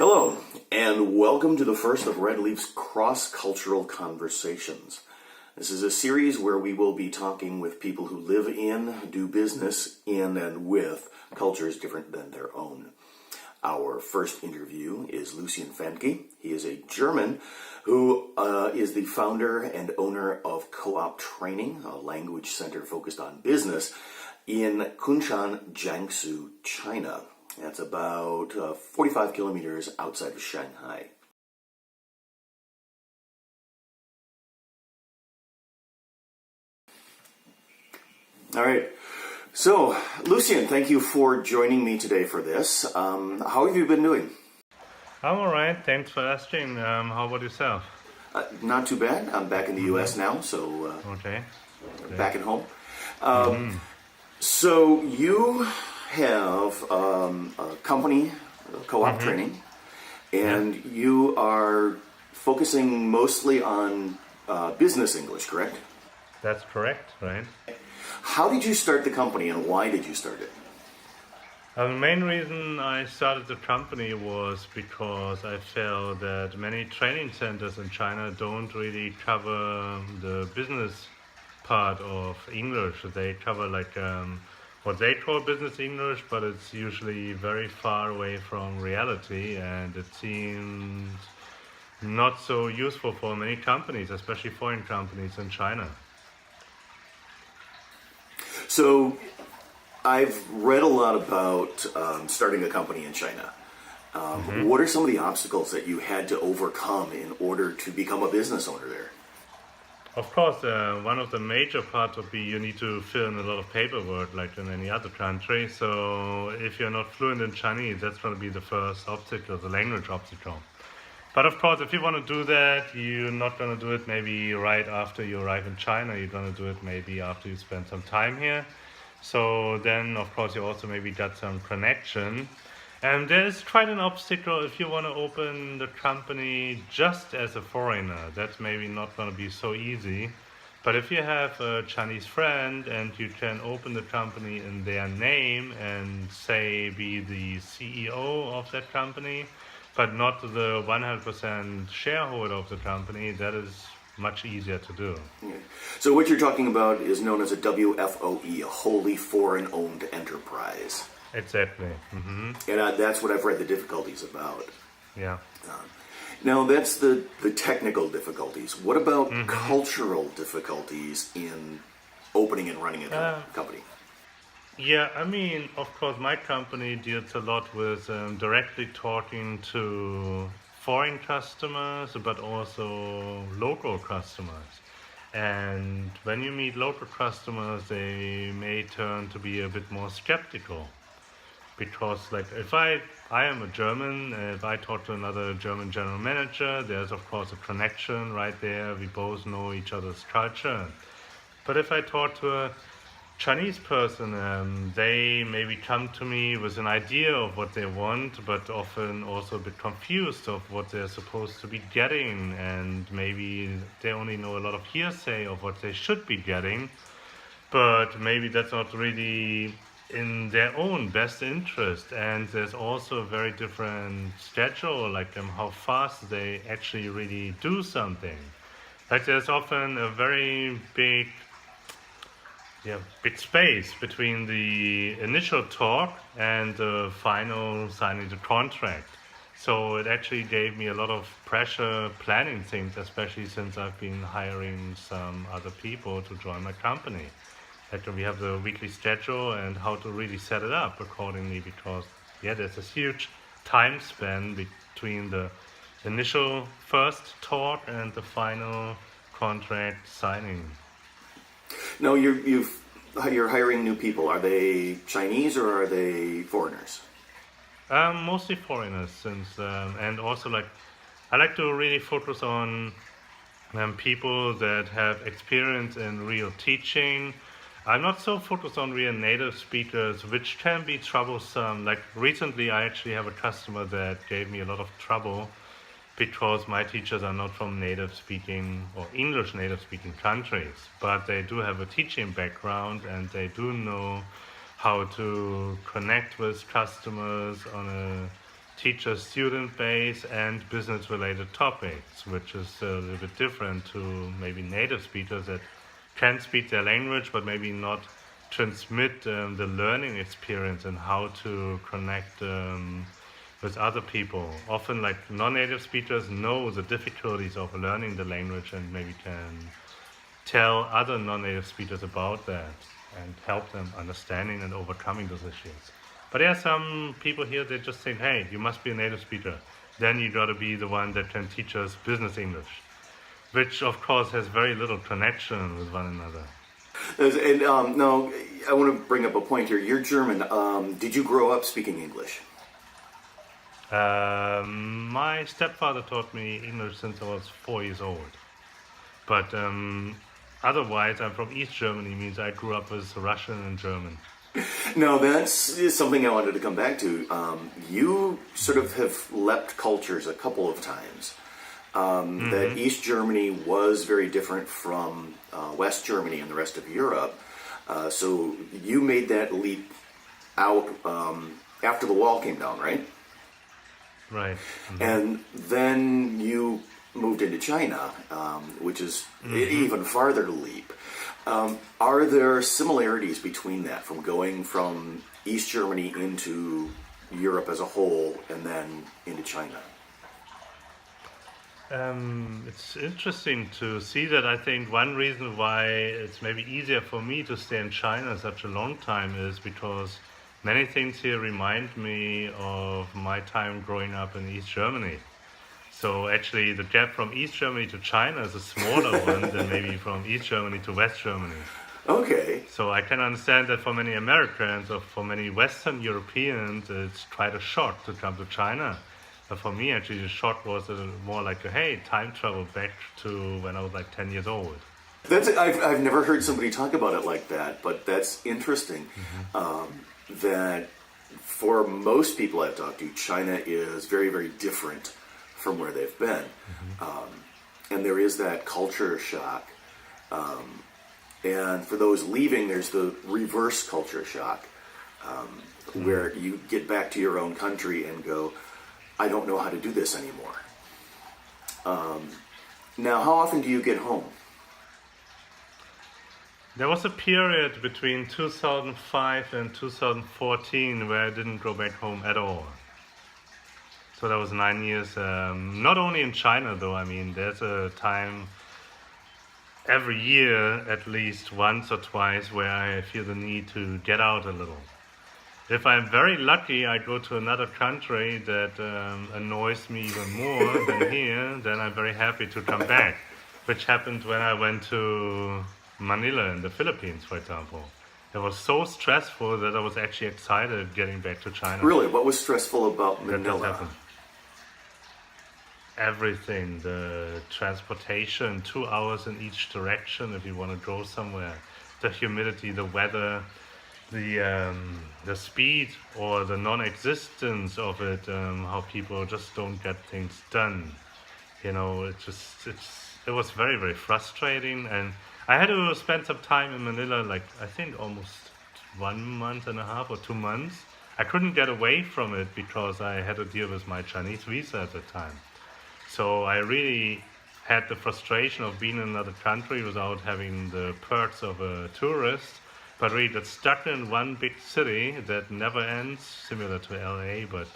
Hello, and welcome to the first of Redleaf's Cross-Cultural Conversations. This is a series where we will be talking with people who live in, do business in, and with cultures different than their own. Our first interview is Lucien Fantke. He is a German who is the founder and owner of Co-op Training, a language center focused on business in Kunshan, Jiangsu, China. That's about 45 kilometers outside of Shanghai. All right. So, Lucien, thank you for joining me today for this. How have you been doing? I'm all right. Thanks for asking. How about yourself? Not too bad. I'm back in the U.S. now, so Okay. back at home. So you have a company, Co-op Training, and you are focusing mostly on business English, correct? That's correct, right? How did you start the company, and why did you start it? The main reason I started the company was because I felt that many training centers in China don't really cover the business part of English. They cover what they call business English, but it's usually very far away from reality, and it seems not so useful for many companies, especially foreign companies in China. So I've read a lot about starting a company in China. What are some of the obstacles that you had to overcome in order to become a business owner there? Of course, one of the major parts would be you need to fill in a lot of paperwork like in any other country. So if you're not fluent in Chinese, that's going to be the first obstacle, the language obstacle. But of course, if you want to do that, you're not going to do it maybe right after you arrive in China. You're going to do it maybe after you spend some time here. So then, of course, you also maybe got some connection. And there's quite an obstacle if you want to open the company just as a foreigner. That's maybe not going to be so easy. But if you have a Chinese friend and you can open the company in their name and say be the CEO of that company, but not the 100% shareholder of the company, that is much easier to do. Okay. So what you're talking about is known as a WFOE, a wholly foreign-owned enterprise. Exactly. And that's what I've read the difficulties about. Yeah. Now, that's the technical difficulties. What about cultural difficulties in opening and running a company? Yeah, I mean, of course, my company deals a lot with directly talking to foreign customers, but also local customers. And when you meet local customers, they may turn to be a bit more skeptical. Because if I am a German, if I talk to another German general manager, there's of course a connection right there. We both know each other's culture. But if I talk to a Chinese person, they maybe come to me with an idea of what they want, but often also a bit confused of what they're supposed to be getting, and maybe they only know a lot of hearsay of what they should be getting, but maybe that's not really in their own best interest. And there's also a very different schedule, how fast they actually really do something. There's often a very big space between the initial talk and the final signing the contract. So it actually gave me a lot of pressure planning things, especially since I've been hiring some other people to join my company. We have the weekly schedule and how to really set it up accordingly, because there's a huge time span between the initial first talk and the final contract signing. No, you're hiring new people. Are they Chinese or are they foreigners? Mostly foreigners, and also I like to really focus on people that have experience in real teaching. I'm not so focused on real native speakers, which can be troublesome. Recently, I actually have a customer that gave me a lot of trouble because my teachers are not from native speaking or English native speaking countries, but they do have a teaching background and they do know how to connect with customers on a teacher student base and business related topics, which is a little bit different to maybe native speakers that can speak their language but maybe not transmit the learning experience and how to connect with other people. Often like non-native speakers know the difficulties of learning the language and maybe can tell other non-native speakers about that and help them understanding and overcoming those issues. But there are some people here that just think, hey, you must be a native speaker. Then you got to be the one that can teach us business English, which of course has very little connection with one another. And now, I want to bring up a point here. You're German. Did you grow up speaking English? My stepfather taught me English since I was 4 years old. But otherwise, I'm from East Germany, means I grew up with Russian and German. No, that's something I wanted to come back to. You sort of have leapt cultures a couple of times. That East Germany was very different from West Germany and the rest of Europe. So you made that leap out after the wall came down, right? Right. And then you moved into China, which is an even farther leap. Are there similarities between that, from going from East Germany into Europe as a whole and then into China? It's interesting to see that. I think one reason why it's maybe easier for me to stay in China such a long time is because many things here remind me of my time growing up in East Germany. So actually the gap from East Germany to China is a smaller one than maybe from East Germany to West Germany. Okay. So I can understand that for many Americans or for many Western Europeans, it's quite a shock to come to China. But for me, actually, the shock was more like, hey, time travel back to when I was like 10 years old. I've never heard somebody talk about it like that, but that's interesting. That for most people I've talked to, China is very, very different from where they've been. And there is that culture shock. And for those leaving, there's the reverse culture shock, where you get back to your own country and go, I don't know how to do this anymore. Now, how often do you get home? There was a period between 2005 and 2014 where I didn't go back home at all. So that was 9 years, not only in China though. I mean, there's a time every year, at least once or twice, where I feel the need to get out a little. If I'm very lucky, I go to another country that annoys me even more than here, then I'm very happy to come back, which happened when I went to Manila in the Philippines, for example. It was so stressful that I was actually excited getting back to China. Really? What was stressful about That Manila? happened. Everything, the transportation, 2 hours in each direction if you want to go somewhere, the humidity, the weather, the speed or the non-existence of it, how people just don't get things done. You know, it was very, very frustrating, and I had to spend some time in Manila, like I think almost 1 month and a half or 2 months. I couldn't get away from it because I had to deal with my Chinese visa at the time. So I really had the frustration of being in another country without having the perks of a tourist, but really get stuck in one big city that never ends, similar to LA, but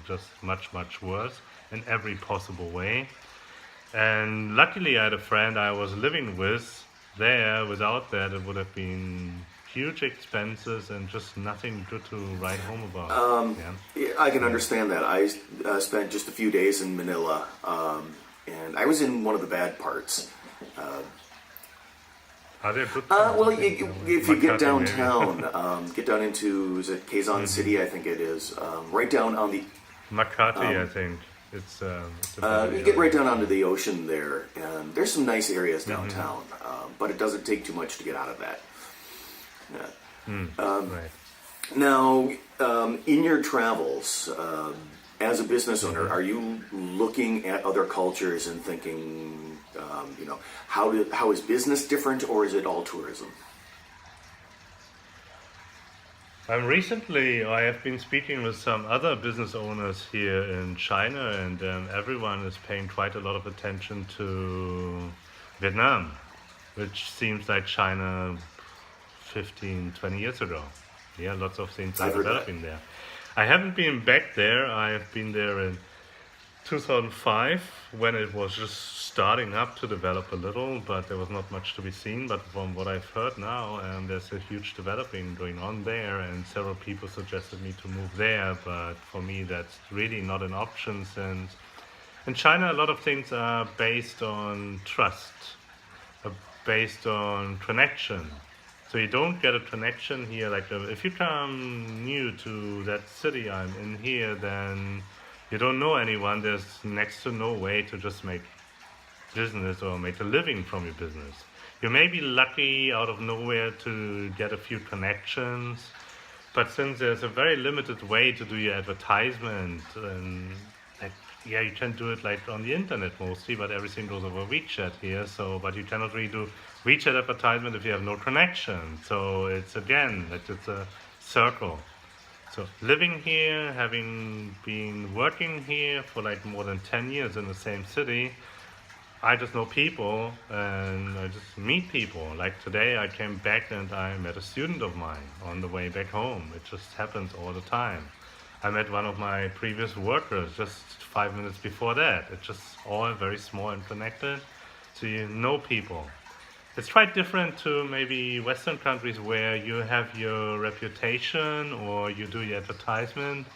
just much, much worse in every possible way. And luckily I had a friend I was living with there. Without that, it would have been huge expenses and just nothing good to write home about. Yeah, I can understand that. I spent just a few days in Manila, and I was in one of the bad parts. Are there good Well, if you get downtown, get down into, is it Quezon City, I think it is, right down on the... Makati, I think. It's you get right down onto the ocean there, and there's some nice areas downtown, but it doesn't take too much to get out of that. Right. Now, in your travels, as a business owner, are you looking at other cultures and thinking, how is business different, or is it all tourism? I have been speaking with some other business owners here in China, and everyone is paying quite a lot of attention to Vietnam, which seems like China 15, 20 years ago. Yeah, lots of things are I've heard that. developing there. I haven't been back there. I have been there in 2005 when it was just starting up to develop a little, but there was not much to be seen. But from what I've heard now, there's a huge developing going on there, and several people suggested me to move there. But for me, that's really not an option since in China, a lot of things are based on trust, based on connection. So you don't get a connection here. Like if you come new to that city I'm in here, then you don't know anyone. There's next to no way to just make business or make a living from your business. You may be lucky out of nowhere to get a few connections, but since there's a very limited way to do your advertisement, and like, yeah, you can do it like on the internet mostly, but everything goes over WeChat here. So, but you cannot really do WeChat advertisement if you have no connection. So it's again, like it's a circle. So living here, having been working here for like more than 10 years in the same city, I just know people and I just meet people. Like today I came back and I met a student of mine on the way back home. It just happens all the time. I met one of my previous workers just 5 minutes before that. It's just all very small and connected. So you know people. It's quite different to maybe Western countries where you have your reputation or you do your advertisement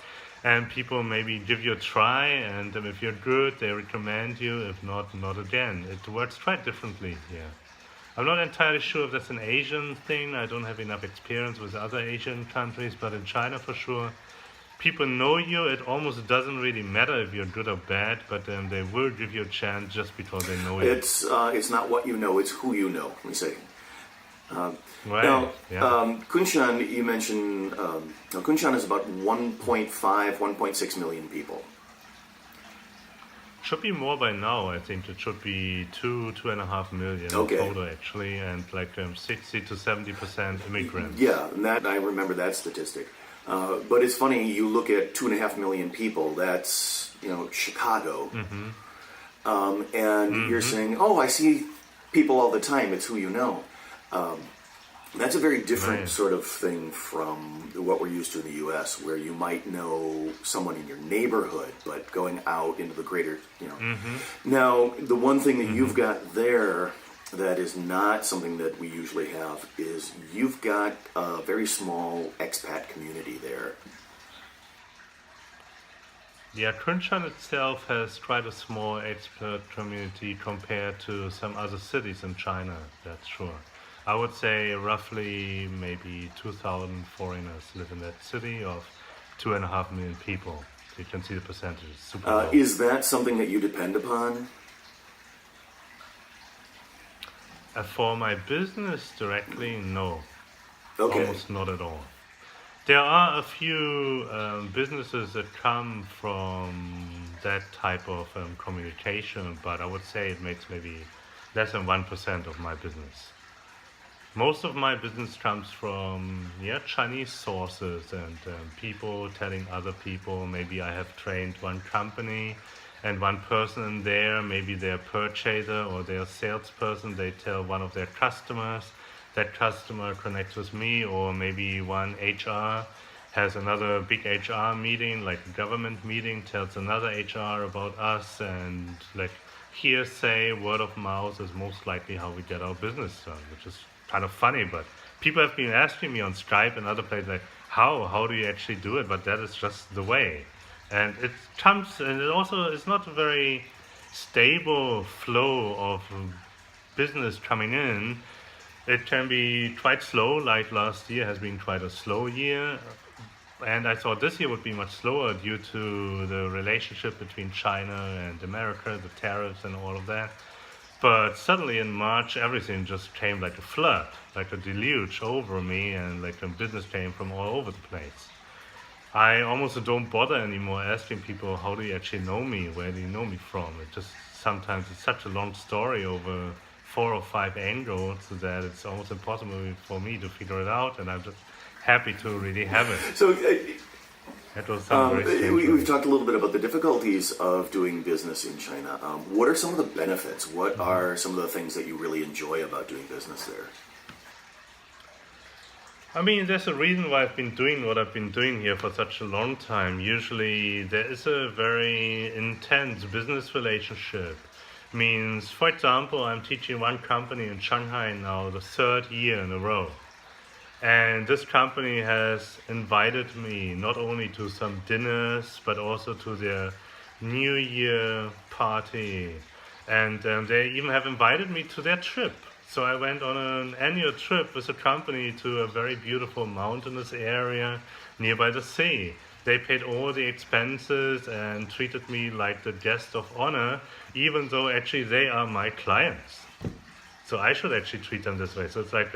and people maybe give you a try, and if you're good, they recommend you. If not, not again. It works quite differently here. I'm not entirely sure if that's an Asian thing. I don't have enough experience with other Asian countries, but in China for sure, people know you. It almost doesn't really matter if you're good or bad, but they will give you a chance just because they know you. It's not what you know, it's who you know, we say. Right. Now, Yeah. Kunshan, you mentioned, now Kunshan is about 1.5, 1.6 million people. Should be more by now. I think it should be 2.5 million Okay. total actually, and like 60 to 70% immigrants. Yeah, and that I remember that statistic. But it's funny, you look at 2.5 million people, that's, Chicago. And you're saying, oh, I see people all the time, it's who you know. That's a very different Right. sort of thing from what we're used to in the U.S., where you might know someone in your neighborhood, but going out into the greater, Now, the one thing that you've got there that is not something that we usually have is you've got a very small expat community there. Yeah, Kunshan itself has quite a small expert community compared to some other cities in China, that's sure. I would say roughly maybe 2,000 foreigners live in that city of 2.5 million people. So you can see the percentage, it's super low. Is that something that you depend upon? For my business directly, no. Okay. Almost not at all. There are a few businesses that come from that type of communication, but I would say it makes maybe less than 1% of my business. Most of my business comes from Chinese sources and people telling other people. Maybe I have trained one company and one person in there, maybe their purchaser or their salesperson, they tell one of their customers. That customer connects with me, or maybe one HR has another big HR meeting, like a government meeting, tells another HR about us, and like hearsay, word of mouth is most likely how we get our business done, which is kind of funny. But people have been asking me on Skype and other places, like, how do you actually do it? But that is just the way. And it comes, and it also is not a very stable flow of business coming in. It can be quite slow, like last year has been quite a slow year. And I thought this year would be much slower due to the relationship between China and America, the tariffs and all of that. But suddenly in March, everything just came like a flood, like a deluge over me, and like a business came from all over the place. I almost don't bother anymore asking people, how do you actually know me? Where do you know me from? It just sometimes it's such a long story over 4 or 5 angles that it's almost impossible for me to figure it out, and I just happy to really have it. So That was some very strange. we've talked a little bit about the difficulties of doing business in China. What are some of the benefits? What are some of the things that you really enjoy about doing business there? I mean, there's a reason why I've been doing what I've been doing here for such a long time. Usually there is a very intense business relationship. Means, for example, I'm teaching one company in Shanghai now the third year in a row. And this company has invited me not only to some dinners, but also to their New Year party. And they even have invited me to their trip. So I went on an annual trip with the company to a very beautiful mountainous area nearby the sea. They paid all the expenses and treated me like the guest of honor, even though actually they are my clients. So I should actually treat them this way. So it's like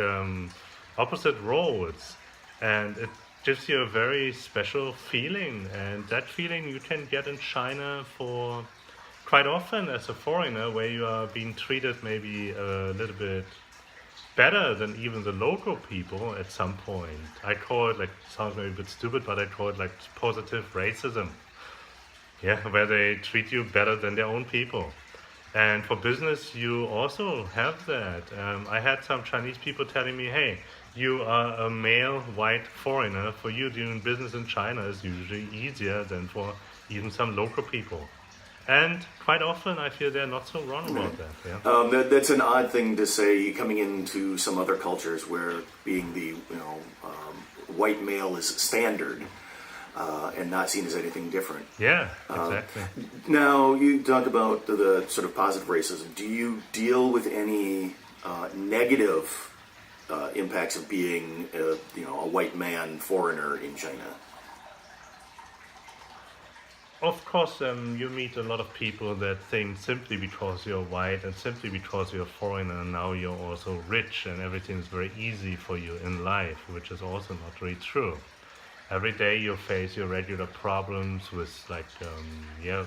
opposite roles, and it gives you a very special feeling, and that feeling you can get in China for quite often as a foreigner, where you are being treated maybe a little bit better than even the local people at some point. I call it, like, sounds maybe a bit stupid, but I call it like positive racism. Yeah, where they treat you better than their own people. And for business, you also have that. I had some Chinese people telling me, hey, you are a male white foreigner. For you, doing business in China is usually easier than for even some local people. And quite often, I feel they're not so wrong about that. Yeah. That's an odd thing to say, coming into some other cultures where being the white male is standard and not seen as anything different. Yeah, exactly. Now, you talk about the sort of positive racism. Do you deal with any negative impacts of being a white man foreigner in China? Of course, you meet a lot of people that think simply because you're white and simply because you're a foreigner, now you're also rich and everything is very easy for you in life, which is also not really true. Every day you face your regular problems with, like,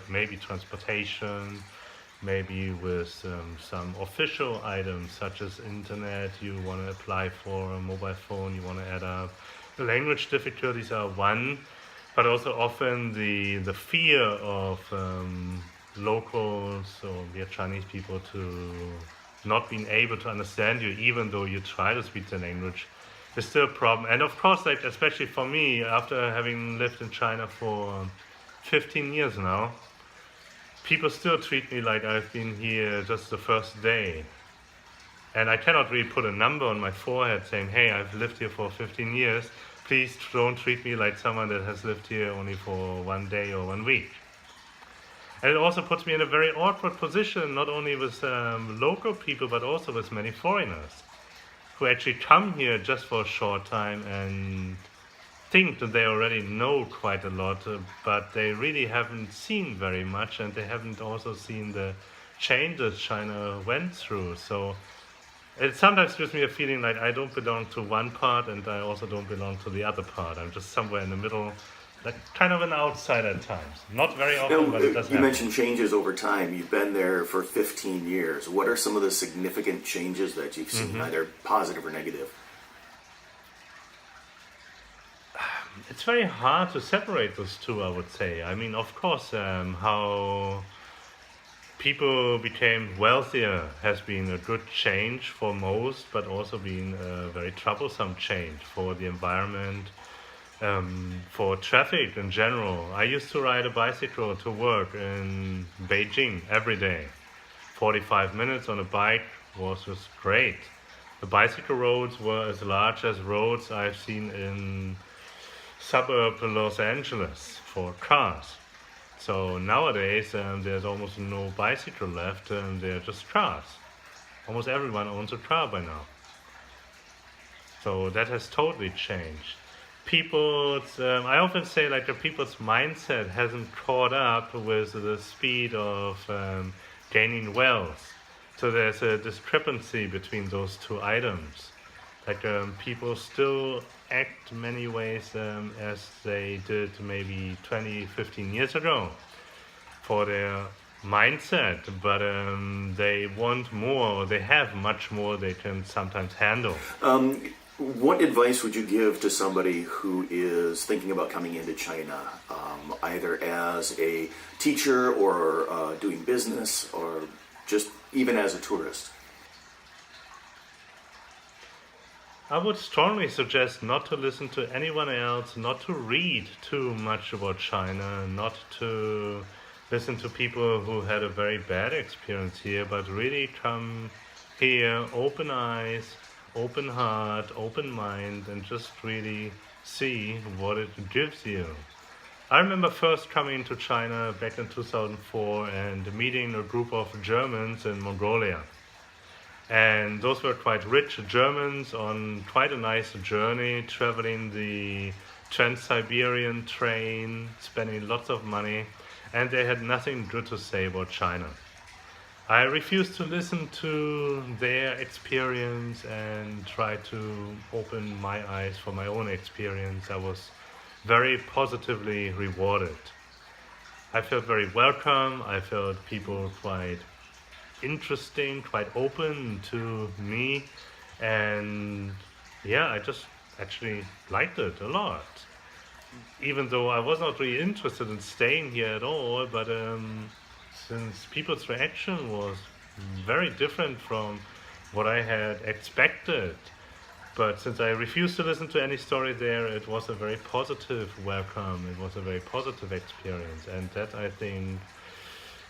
maybe transportation, maybe with some official items such as internet you want to apply for, a mobile phone you want to add up. The language difficulties are one. But also often the fear of locals or Chinese people to not being able to understand you, even though you try to speak the language, is still a problem. And of course, like, especially for me, after having lived in China for 15 years now, people still treat me like I've been here just the first day. And I cannot really put a number on my forehead saying, hey, I've lived here for 15 years. Please don't treat me like someone that has lived here only for 1 day or 1 week. And it also puts me in a very awkward position, not only with local people, but also with many foreigners who actually come here just for a short time and think that they already know quite a lot, but they really haven't seen very much, and they haven't also seen the changes China went through. So it sometimes gives me a feeling like I don't belong to one part and I also don't belong to the other part. I'm just somewhere in the middle, like kind of an outsider at times. Not very often, Now, but it does you happen. mentioned changes over time. You've been there for 15 years. What are some of the significant changes that you've seen, either positive or negative? It's very hard to separate those two, I would say. I mean, of course, how people became wealthier has been a good change for most, but also been a very troublesome change for the environment, for traffic in general. I used to ride a bicycle to work in Beijing every day. 45 minutes on a bike was just great. The bicycle roads were as large as roads I've seen in suburb Los Angeles for cars. So nowadays there's almost no bicycle left, and they're just cars. Almost everyone owns a car by now. So that has totally changed. People's, I often say, like, the people's mindset hasn't caught up with the speed of gaining wealth. So there's a discrepancy between those two items. Like, people still act many ways as they did maybe 20, 15 years ago for their mindset, but they want more, or they have much more they can sometimes handle. What advice would you give to somebody who is thinking about coming into China, either as a teacher or doing business or just even as a tourist? I would strongly suggest not to listen to anyone else, not to read too much about China, not to listen to people who had a very bad experience here, but really come here, open eyes, open heart, open mind, and just really see what it gives you. I remember first coming to China back in 2004 and meeting a group of Germans in Mongolia. And those were quite rich Germans on quite a nice journey, traveling the Trans-Siberian train, spending lots of money, and they had nothing good to say about China. I refused to listen to their experience and try to open my eyes for my own experience. I was very positively rewarded. I felt very welcome. I felt people quite interesting, quite open to me, and yeah, I just actually liked it a lot. Even though I was not really interested in staying here at all, but since people's reaction was very different from what I had expected. But since I refused to listen to any story there, it was a very positive welcome. It was a very positive experience, and that I think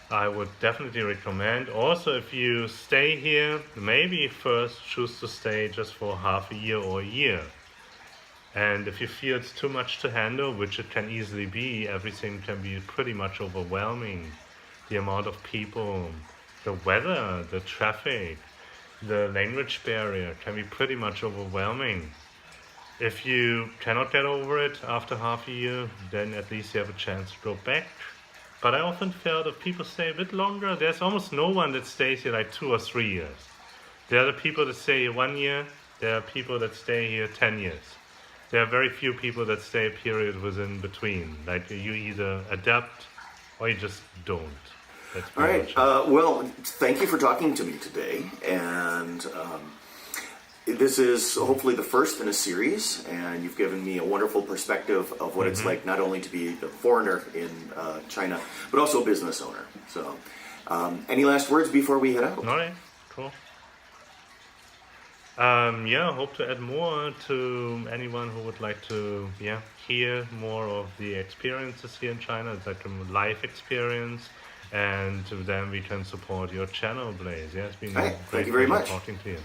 I would definitely recommend. Also, if you stay here, maybe first choose to stay just for half a year or a year. And if you feel it's too much to handle, which it can easily be, everything can be pretty much overwhelming. The amount of people, the weather, the traffic, the language barrier can be pretty much overwhelming. If you cannot get over it after half a year, then at least you have a chance to go back. But I often felt if people stay a bit longer, there's almost no one that stays here like 2 or 3 years. There are the people that stay here 1 year, there are people that stay here 10 years. There are very few people that stay a period within between. Like you either adapt or you just don't. That's All right. Well, thank you for talking to me today. And this is hopefully the first in a series, and you've given me a wonderful perspective of what it's like not only to be a foreigner in China, but also a business owner. So, any last words before we head out? All right, cool. Hope to add more to anyone who would like to hear more of the experiences here in China. It's like a life experience, and then we can support your channel, Blaze. Yeah, it's been All right. Thank you very much. Talking to you.